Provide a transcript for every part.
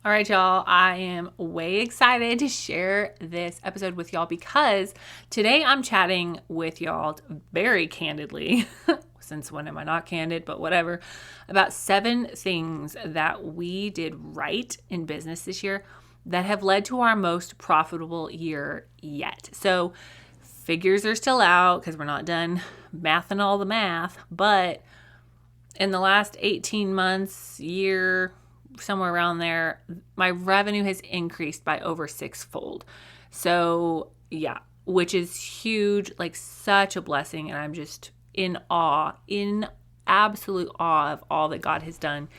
All right, y'all, I am way excited to share this episode with y'all because today I'm chatting with y'all very candidly, since when am I not candid, but whatever, about 7 things that we did right in business this year that have led to our most profitable year yet. So figures are still out because we're not done mathing all the math, but in the last 18 months, year, somewhere around there, my revenue has increased by over 6-fold. So yeah, which is huge, like such a blessing. And I'm just in absolute awe of all that God has done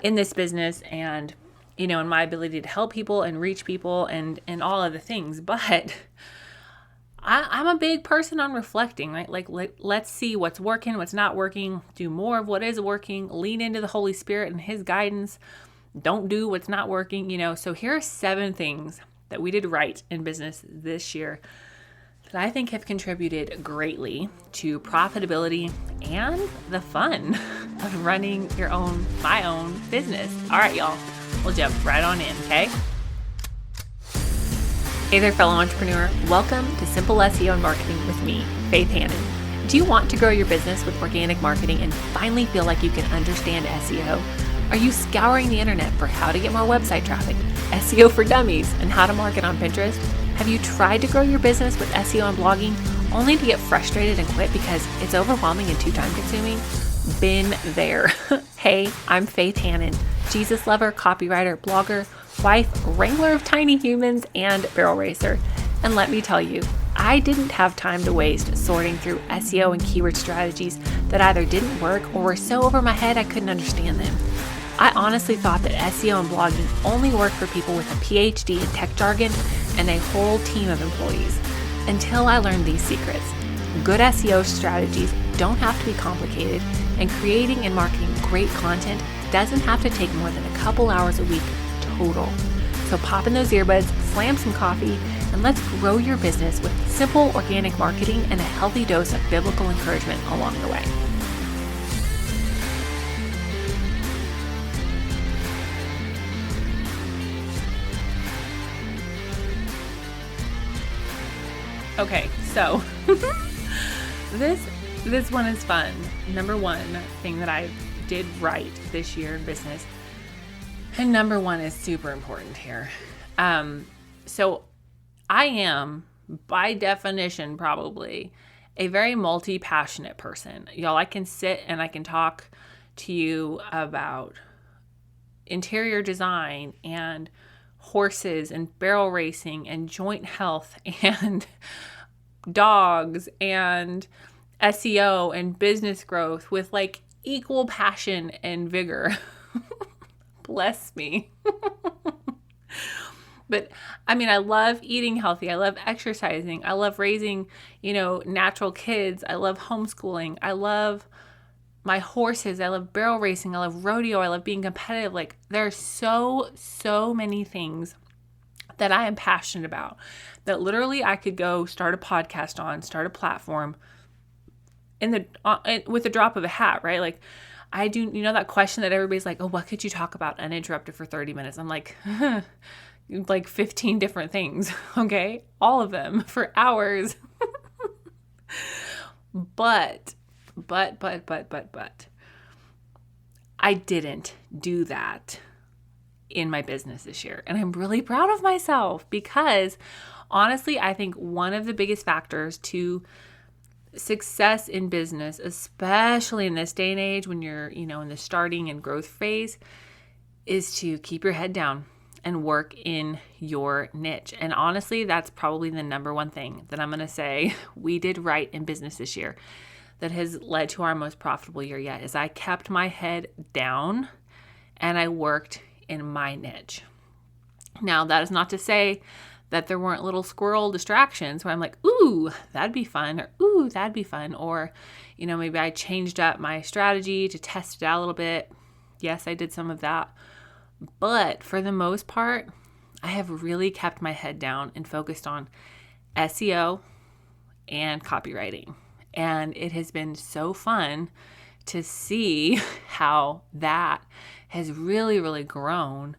in this business and, in my ability to help people and reach people and all of the things. But I'm a big person on reflecting, right? Like, let's see what's working, what's not working, do more of what is working, lean into the Holy Spirit and His guidance. Don't do what's not working, So here are 7 things that we did right in business this year that I think have contributed greatly to profitability and the fun of running my own business. All right, y'all, we'll jump right on in, okay? Hey there, fellow entrepreneur. Welcome to Simple SEO and Marketing with me, Faith Hannon. Do you want to grow your business with organic marketing and finally feel like you can understand SEO? Are you scouring the internet for how to get more website traffic, SEO for dummies, and how to market on Pinterest? Have you tried to grow your business with SEO and blogging only to get frustrated and quit because it's overwhelming and too time consuming? Been there. Hey, I'm Faith Hannon, Jesus lover, copywriter, blogger, wife, wrangler of tiny humans, and barrel racer. And let me tell you, I didn't have time to waste sorting through SEO and keyword strategies that either didn't work or were so over my head I couldn't understand them. I honestly thought that SEO and blogging only worked for people with a PhD in tech jargon and a whole team of employees, until I learned these secrets. Good SEO strategies don't have to be complicated, and creating and marketing great content doesn't have to take more than a couple hours a week total. So pop in those earbuds, slam some coffee, and let's grow your business with simple organic marketing and a healthy dose of biblical encouragement along the way. Okay, so this one is fun. Number 1 thing that I did right this year in business, and number 1 is super important here. So I am, by definition, probably a very multi-passionate person. Y'all, I can sit and I can talk to you about interior design and horses and barrel racing and joint health and dogs and SEO and business growth with like equal passion and vigor. Bless me. But I mean, I love eating healthy. I love exercising. I love raising, natural kids. I love homeschooling. I love my horses. I love barrel racing. I love rodeo. I love being competitive. Like, there are so many things that I am passionate about that literally I could go start a podcast on, start a platform with the drop of a hat, right? Like, I do, that question that everybody's like, oh, what could you talk about uninterrupted for 30 minutes? I'm like, like 15 different things. Okay. All of them for hours. But I didn't do that in my business this year. And I'm really proud of myself because honestly, I think one of the biggest factors to success in business, especially in this day and age when you're, in the starting and growth phase, is to keep your head down and work in your niche. And honestly, that's probably the number 1 thing that I'm going to say we did right in business this year that has led to our most profitable year yet, is I kept my head down and I worked in my niche. Now, that is not to say that there weren't little squirrel distractions where I'm like, ooh, that'd be fun, or ooh, that'd be fun, or, maybe I changed up my strategy to test it out a little bit. Yes, I did some of that. But for the most part, I have really kept my head down and focused on SEO and copywriting. And it has been so fun to see how that has really, really grown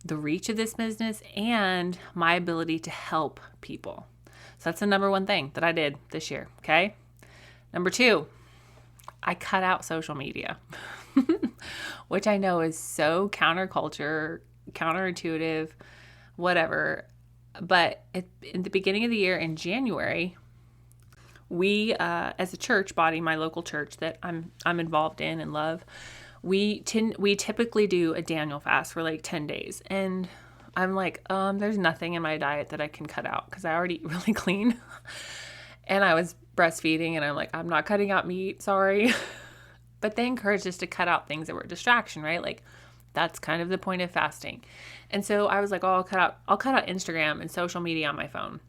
the reach of this business and my ability to help people. So that's the number one thing that I did this year. Okay. Number 2, I cut out social media, which I know is so counterculture, counterintuitive, whatever. But in the beginning of the year in January, we, as a church body, my local church that I'm involved in and love, we typically do a Daniel fast for like 10 days. And I'm like, there's nothing in my diet that I can cut out because I already eat really clean. And I was breastfeeding and I'm like, I'm not cutting out meat, sorry. But they encouraged us to cut out things that were a distraction, right? Like that's kind of the point of fasting. And so I was like, I'll cut out Instagram and social media on my phone.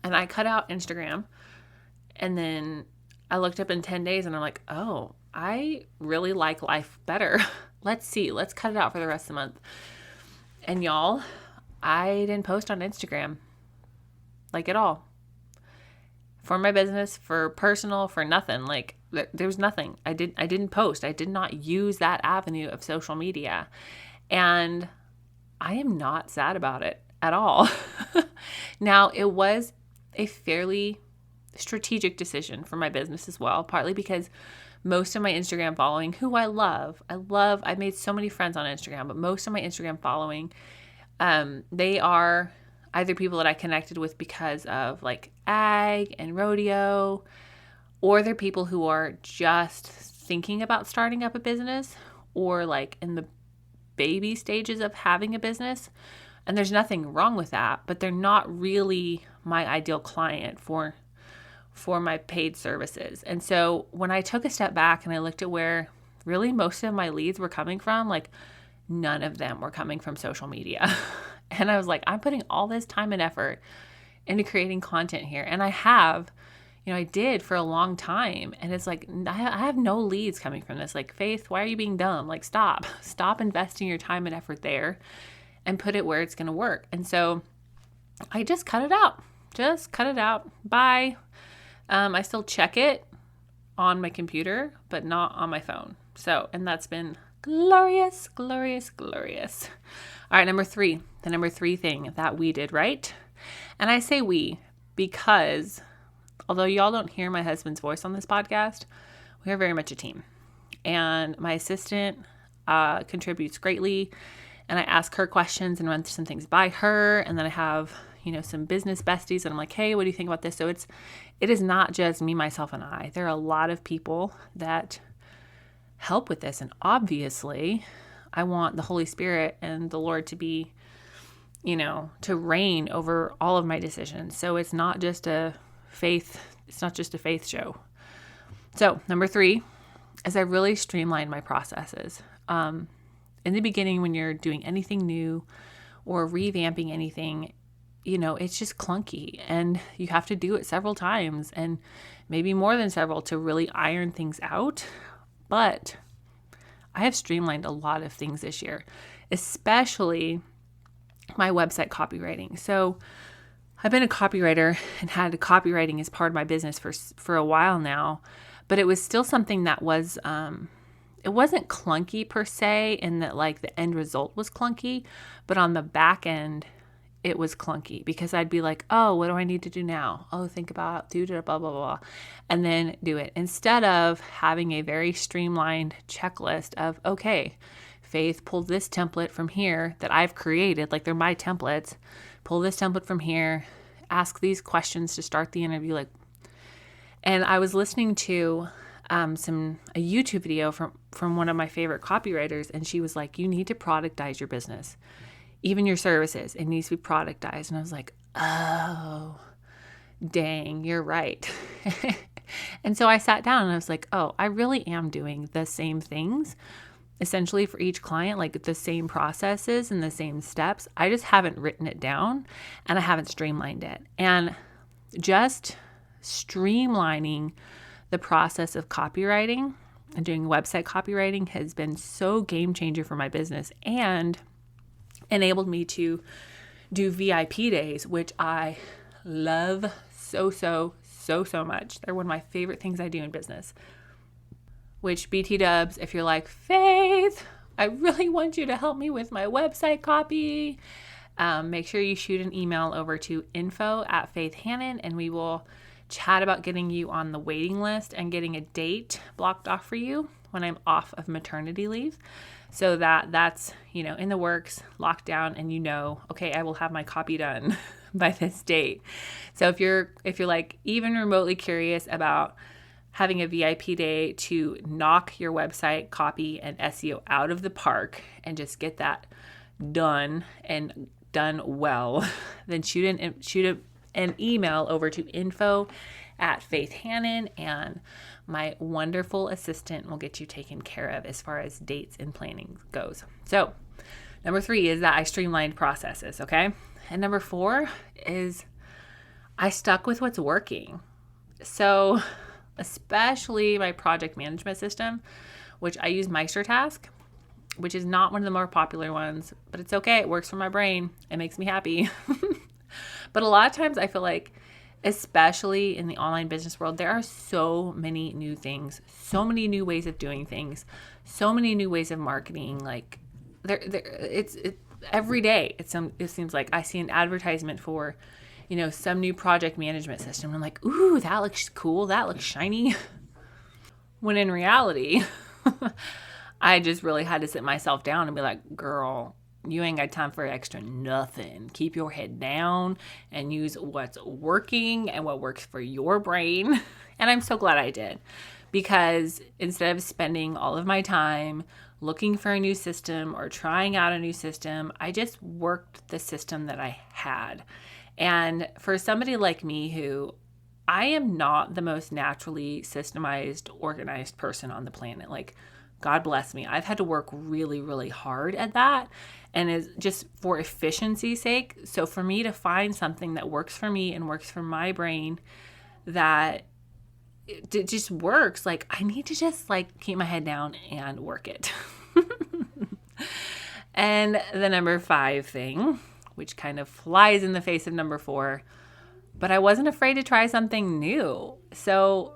And I cut out Instagram. And then I looked up in 10 days and I'm like, oh, I really like life better. Let's cut it out for the rest of the month. And y'all, I didn't post on Instagram like at all. For my business, for personal, for nothing. Like there was nothing. I didn't post. I did not use that avenue of social media. And I am not sad about it at all. Now, it was a fairly strategic decision for my business as well, partly because most of my Instagram following, who I made so many friends on Instagram, but most of my Instagram following, they are either people that I connected with because of like ag and rodeo, or they're people who are just thinking about starting up a business or like in the baby stages of having a business. And there's nothing wrong with that, but they're not really my ideal client for my paid services. And so when I took a step back and I looked at where really most of my leads were coming from, like none of them were coming from social media. And I was like, I'm putting all this time and effort into creating content here. And I did for a long time. And it's like, I have no leads coming from this. Like, Faith, why are you being dumb? Like, stop investing your time and effort there and put it where it's going to work. And so I just cut it out. Bye. I still check it on my computer, but not on my phone. So, and that's been glorious, glorious, glorious. All right, number 3, the number 3 thing that we did right. And I say we because although y'all don't hear my husband's voice on this podcast, we are very much a team. And my assistant contributes greatly. And I ask her questions and run some things by her. And then I have some business besties and I'm like, hey, what do you think about this? So it is not just me, myself, and I. There are a lot of people that help with this. And obviously I want the Holy Spirit and the Lord to be, to reign over all of my decisions. So it's not just a faith show. So number 3 is I really streamlined my processes. In the beginning, when you're doing anything new or revamping anything, it's just clunky and you have to do it several times and maybe more than several to really iron things out. But I have streamlined a lot of things this year, especially my website copywriting. So I've been a copywriter and had copywriting as part of my business for a while now, but it was still something that was, it wasn't clunky per se in that like the end result was clunky, but on the back end, it was clunky because I'd be like, oh, what do I need to do now? Oh, think about, do blah, blah, blah, and then do it. Instead of having a very streamlined checklist of, okay, Faith, pull this template from here that I've created, like they're my templates, pull this template from here, ask these questions to start the interview. And I was listening to a YouTube video from one of my favorite copywriters, and she was like, you need to productize your business. Even your services, it needs to be productized. And I was like, oh, dang, you're right. And so I sat down and I was like, oh, I really am doing the same things, essentially for each client, like the same processes and the same steps. I just haven't written it down and I haven't streamlined it. And just streamlining the process of copywriting and doing website copywriting has been so game changer for my business and enabled me to do VIP days, which I love so much. They're one of my favorite things I do in business. Which BT dubs, if you're like, Faith, I really want you to help me with my website copy. Make sure you shoot an email over to info@faithhannon, and we will chat about getting you on the waiting list and getting a date blocked off for you when I'm off of maternity leave, so that's in the works, locked down, and okay, I will have my copy done by this date. So if you're like even remotely curious about having a VIP day to knock your website copy and SEO out of the park and just get that done and done well, then shoot an email over to info@faithhannon, and my wonderful assistant will get you taken care of as far as dates and planning goes. So number 3 is that I streamlined processes, okay? And number 4 is I stuck with what's working. So especially my project management system, which I use MeisterTask, which is not one of the more popular ones, but it's okay. It works for my brain. It makes me happy. But a lot of times I feel like, especially in the online business world, there are so many new things, so many new ways of doing things, so many new ways of marketing. Like it's every day. It seems like I see an advertisement for, some new project management system. I'm like, ooh, that looks cool. That looks shiny. When in reality, I just really had to sit myself down and be like, girl, you ain't got time for extra nothing. Keep your head down and use what's working and what works for your brain. And I'm so glad I did, because instead of spending all of my time looking for a new system or trying out a new system, I just worked the system that I had. And for somebody like me, who I am not the most naturally systemized, organized person on the planet, like, God bless me, I've had to work really, really hard at that, and is just for efficiency's sake. So for me to find something that works for me and works for my brain, that it just works, like, I need to just keep my head down and work it. And the number 5 thing, which kind of flies in the face of number 4, but I wasn't afraid to try something new. So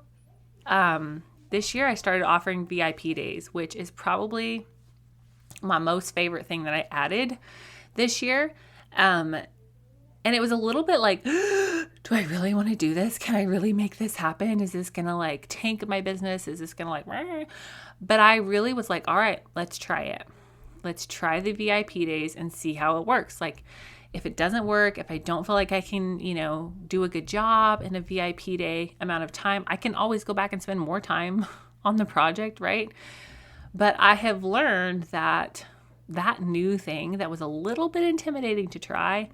this year I started offering VIP days, which is probably my most favorite thing that I added this year. And it was a little bit like, do I really want to do this? Can I really make this happen? Is this going to tank my business? Is this going to but I really was like, all right, let's try it. Let's try the VIP days and see how it works. If it doesn't work, if I don't feel like I can, do a good job in a VIP day amount of time, I can always go back and spend more time on the project, right? But I have learned that that new thing that was a little bit intimidating to try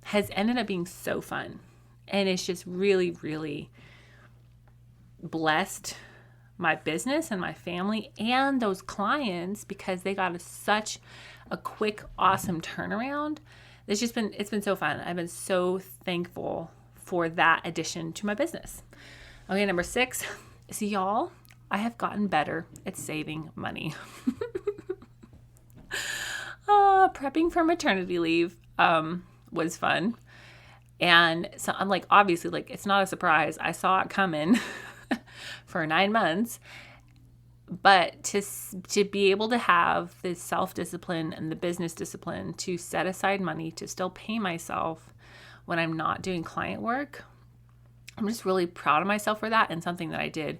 has ended up being so fun. And it's just really, really blessed my business and my family and those clients, because they got such a quick, awesome turnaround. It's been so fun. I've been so thankful for that addition to my business. Okay, number 6 is, y'all, I have gotten better at saving money. Prepping for maternity leave was fun. And so I'm obviously, it's not a surprise. I saw it coming for 9 months. But to be able to have the self-discipline and the business discipline to set aside money to still pay myself when I'm not doing client work, I'm just really proud of myself for that, and something that I did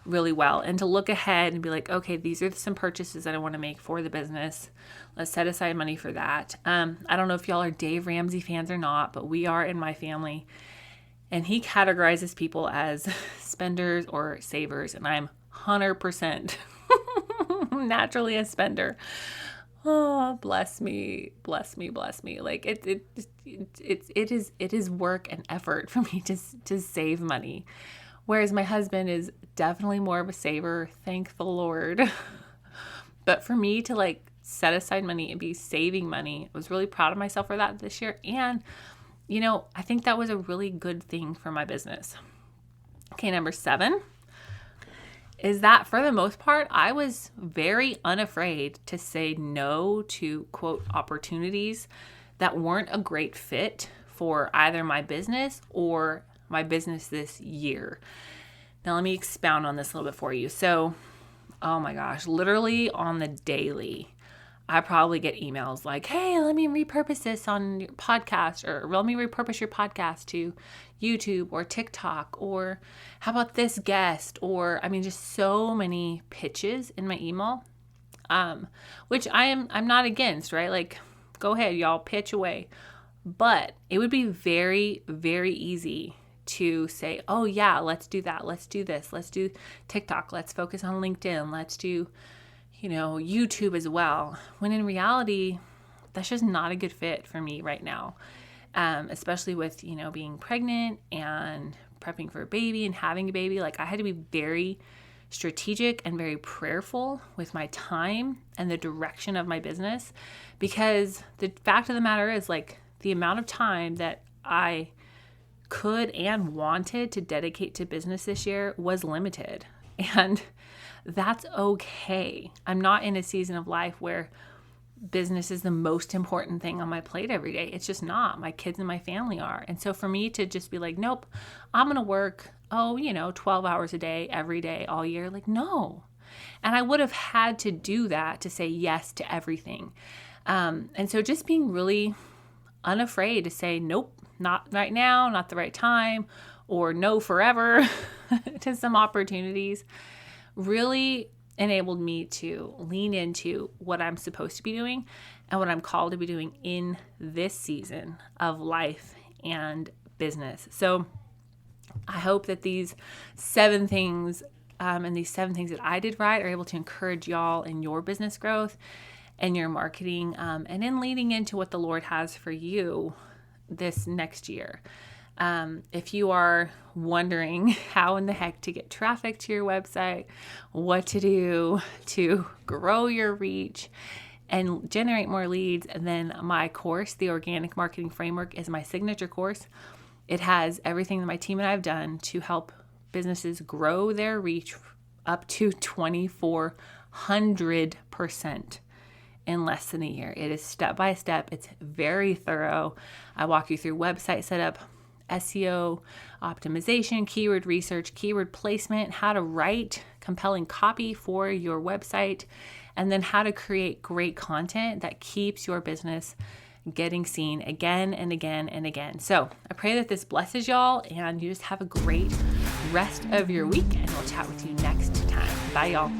really well. And to look ahead and be like, okay, these are some purchases that I want to make for the business. Let's set aside money for that. I don't know if y'all are Dave Ramsey fans or not, but we are in my family. And he categorizes people as spenders or savers, and I'm 100% naturally a spender. Oh, bless me. It is work and effort for me to save money, whereas my husband is definitely more of a saver. Thank the Lord. But for me to set aside money and be saving money, I was really proud of myself for that this year, and I think that was a really good thing for my business. Okay, number 7 is that for the most part, I was very unafraid to say no to, quote, opportunities that weren't a great fit for either my business or my business this year. Now, let me expound on this a little bit for you. So, oh my gosh, literally on the daily, I probably get emails like, hey, let me repurpose this on your podcast, or let me repurpose your podcast to YouTube or TikTok, or how about this guest? Or just so many pitches in my email, which I'm not against, right? Like, go ahead, y'all, pitch away. But it would be very, very easy to say, oh yeah, let's do that. Let's do this. Let's do TikTok. Let's focus on LinkedIn. Let's do YouTube as well, when in reality, that's just not a good fit for me right now, especially with, being pregnant and prepping for a baby and having a baby. Like, I had to be very strategic and very prayerful with my time and the direction of my business, because the fact of the matter is, like, the amount of time that I could and wanted to dedicate to business this year was limited. And that's okay. I'm not in a season of life where business is the most important thing on my plate every day. It's just not. My kids and my family are. And so for me to just be like, nope, I'm going to work, 12 hours a day, every day, all year. Like, no. And I would have had to do that to say yes to everything. And so just being really unafraid to say, nope, not right now, not the right time, or no forever to some opportunities, really enabled me to lean into what I'm supposed to be doing and what I'm called to be doing in this season of life and business. So I hope that these 7 things and these 7 things that I did right are able to encourage y'all in your business growth and your marketing, and in leading into what the Lord has for you this next year. If you are wondering how in the heck to get traffic to your website, what to do to grow your reach and generate more leads, then my course, the Organic Marketing Framework, is my signature course. It has everything that my team and I have done to help businesses grow their reach up to 2,400% in less than a year. It is step by step. It's very thorough. I walk you through website setup, SEO optimization, keyword research, keyword placement, how to write compelling copy for your website, and then how to create great content that keeps your business getting seen again and again and again. So I pray that this blesses y'all and you just have a great rest of your week, and we'll chat with you next time. Bye, y'all.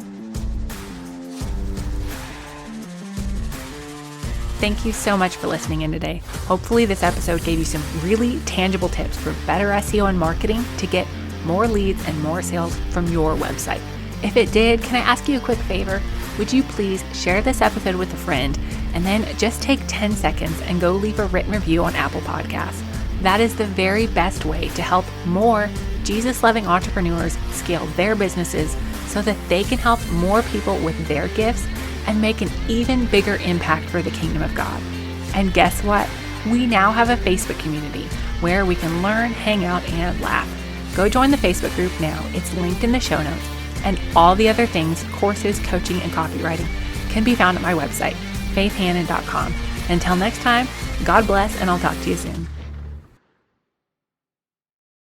Thank you so much for listening in today. Hopefully this episode gave you some really tangible tips for better SEO and marketing to get more leads and more sales from your website. If it did, can I ask you a quick favor? Would you please share this episode with a friend, and then just take 10 seconds and go leave a written review on Apple Podcasts. That is the very best way to help more Jesus-loving entrepreneurs scale their businesses so that they can help more people with their gifts and make an even bigger impact for the kingdom of God. And guess what? We now have a Facebook community where we can learn, hang out, and laugh. Go join the Facebook group now. It's linked in the show notes. And all the other things, courses, coaching, and copywriting, can be found at my website, faithhannon.com. Until next time, God bless, and I'll talk to you soon.